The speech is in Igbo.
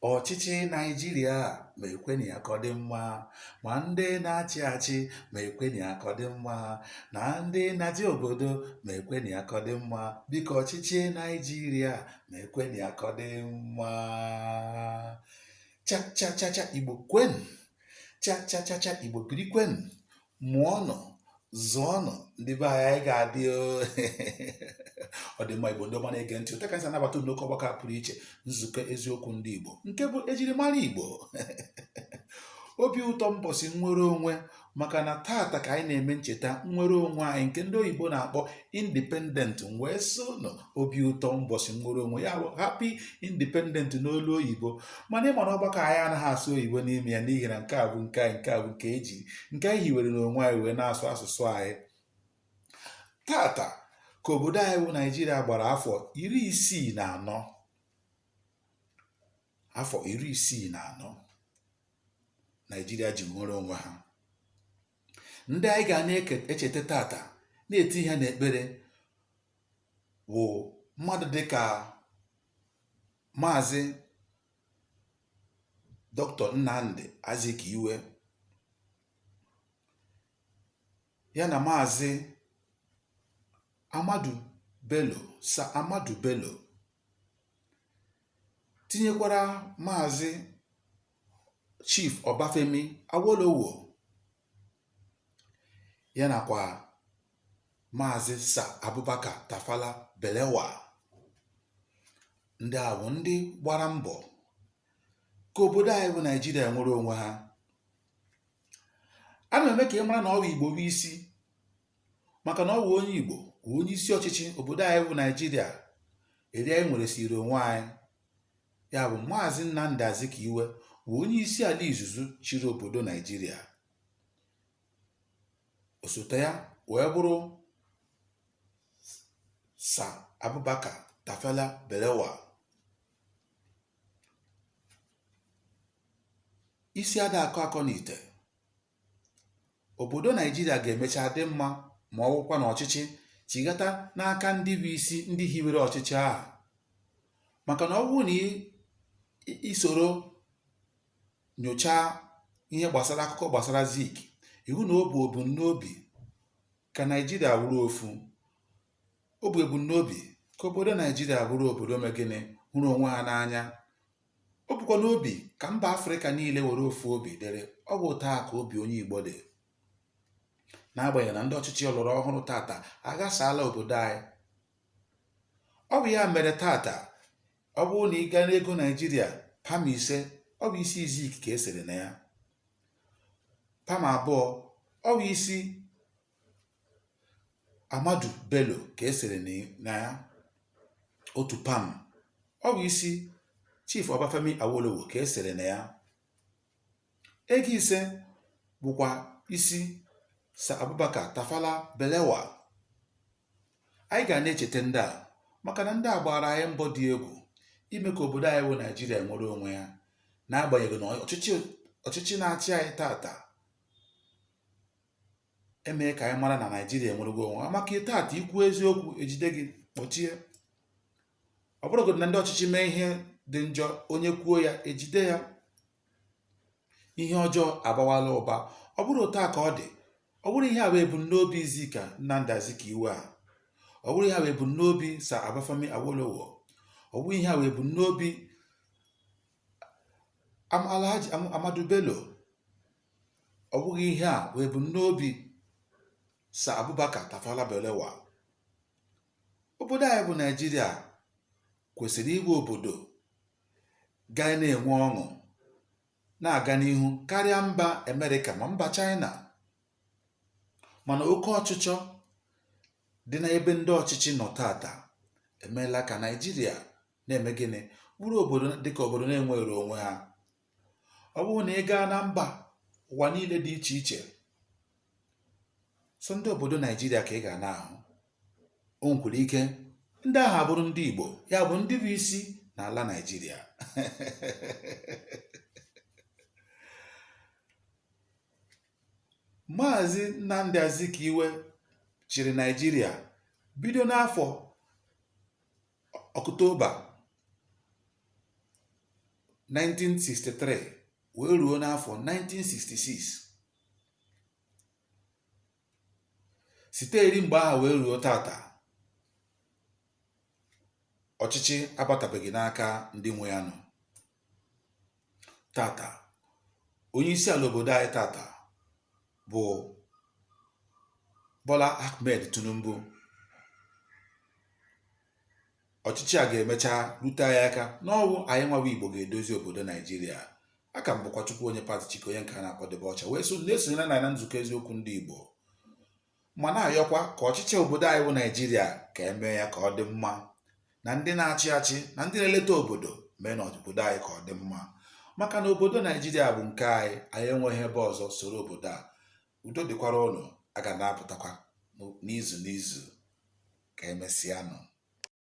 ọchịchị Naịjirịa ma ekwenị ya ka ọ dị mma, ma ndị na-achị achị ma ekwenị ya ka ọ dị mma, na ndị na-achị obodo ma ekwenị ya ka ọ dị mma. Biko ọchịchị Naịjirịa ma ekwenị ya ka ọ dị mma. Cha cha cha cha Igbo kwenụ, cha cha cha cha Igbo birikwenụ, mụọnụ, zụọnụ, ndị be anyị ga-adị ọ dị mma. Igbo ndị ọma na-ege ntị, ụta ka anyị anabata nnukwu ọgbakọ pụrụ iche, nzukọ eziokwu ndị Igbo nke bụ ejirimara Igbo. Obi ụtọ mbọsị nnwere onwe, maka na tata ka anyị na-eme ncheta nnwere onwe anyị nke ndị oyibo na-akpọ independent. Wee so nọ obi ụtọ mbọsị nnwere onwe, ya bụ happy independent n'olu oyibo. Mana ịma na ọgbakọ anyị anaghị asụ oyibo n'ime ya, n'ihi na nke a bụ nke anyị, nke a bụ nke anyị hiwere n'onwe anyị wee na-asụ asụsụ anyị. Tata ka obodo anyị bụ Naịjirịa gbara afọ 64, afọ 64 Naịjirịa ji nwere onwe ha. Ndị anyị ga na-echeta tata, na-eti ihe n'ekpere, bụ mmadụ dịka Maazị Dr. Nnamdi Azikiwe, ya na Maazị Ahmadu Bello, Sir Ahmadu Bello, tinyekwara Maazị Chief Obafemi Awolowo, ya nakwa Maazị Sir Abubakar Tafawa Balewa. Ndị a bụ ndị gbara mbọ ka obodo anyị bụ Naịjirịa nwere onwe ha. A na-eme ka ị mara na ọ bụ Igbo bụ isi, maka na ọ bụ onye Igbo bụ onye isi ọchịchị obodo anyị bụ Naịjirịa. Eri anyị nwere siri onwe anyị, ya bụ Maazị Nnamdi Azikiwe bụ onye isi ala izuzu chịrị obodo Naịjirịa. Osote ya wee bụrụ Sir Abubakar Tafawa Balewa. Isi ada akọ akọ n'ite, obodo Naịjirịa ga-emecha dị mma ma ọ bụkwa na ọchịchị chigata n'aka ndị bụ isi, ndị hiwere ọchịchị ahụ. Maka na ọ bụrụ na isoro nyochaa ihe gbasara akụkọ gbasara Zik, iwu na obu ebumnobi ka Naịjirịa bụrụ ofu. Ọ bụ ebumnobi ka obodo Naịjirịa bụrụ obodo megịnị hụrụ onwe ha n'anya. Ọ bụkwa n'obi ka mba Afrịka niile were ofu obi dere. Ọ bụ taa ka obi onye Igbo dị, n'agbanyeghị na ndị ọchịchị ọlọrọ ọhụrụ tata aghasala obodo anyị. Ọ bụ ya mere tata ọ bụrụ na ị gaa n'ego Naịjirịa, pam 5 ọ bụ isi Zik ka esere na ya, pam 2 ọ bụ isi Ahmadu Bello ka esere na ya, otu pam ọ bụ isi Chief Obafemi Awolowo ka esere na ya. Ego 5 bụkwa isi Sir Abubakar Tafawa Balewa. Anyị ga na-echeta ndị a maka na ndị a gbara anyị mbọ dị egwu ime ka obodo anyị bụ Naịjirịa nwere onwe ya, n'agbanyeghị na ọchịchị na-achị anyị tata emee ka anyị mara na Naịjirịa enwerego onwe ha. Maka tata ikwu eziokwu ejide gị kpọchie. Ọ bụrụgodị na ndị ọchịchị mee ihe dị njọ, onye kwuo ya ejide ya. Ihe ọjọọ abawala ụba. Ọ bụrụ otu a ka ọ dị. Ọ bụrụ ihe a bụ ebumnobi Zika Nnamdi Azikiwe a, ọ bụrụ ihe a bụ ebumnobi Sir Obafemi Awolowo, ọ bụrụ ihe a bụ ebumnobi Alhaji Ahmadu Bello, ọ bụghị ihe a bụ ebumnobi Sir Abubakar Tafawa Balewa. Obodo anyị bụ Naịjirịa kwesịrị ịbụ obodo ga na-enwe ọṅụ, na-aga n'ihu karịa mba Amerịka ma mba China. Mana oke ọchịchọ dị n'ebe ndị ọchịchị nọ tata emeela ka Naịjirịa na-eme gịnị bụrụ obodo dịka obodo na-enwere onwe ha. Ọ bụrụ na ị gaa na mba ụwa niile dị iche iche, so ndị obodo Naịjirịa ka ị ga na-ahụ. O nwekwara ike ndị ahụ abụrụ ndị Igbo, ya bụ ndị bụ isi n'ala Naịjirịa. Maazị Nnamdi Azikiwe chịrị Naịjirịa bido n'afọ Ọktoba 1963 wee ruo n'afọ 1966. Site eri mgbe ahụ wee ruo tata, ọchịchị abatabeghị n'aka ndị nwe ya nọ. Tata onye isi ala obodo anyị tata bụ Bola Ahmed Tinubu. Ọchịchị a ga-emecha rute anyị aka n'ọwụ anyị nwawa Igbo ga-edozi obodo Naijiria. Aka m bụkwa Chukwu onye pati Chike, onye nke a na-akpọdebe ọcha, wee na-esonyere na nzukọ eziokwu ndị Igbo, ma na-ayọkwa ka ọchịchị obodo anyị bụ Naijiria ka emee ya ka ọ dị mma, na ndị na-achị achị na ndị na-eleta obodo mee na obodo anyị ka ọ dị mma, maka na obodo Naijiria bụ nke anyị enweghị ebe ọzọ soro obodo a. Udo dịkwara ụnụ, a ga na-apụtakwa n'izu ka emesịa nụ.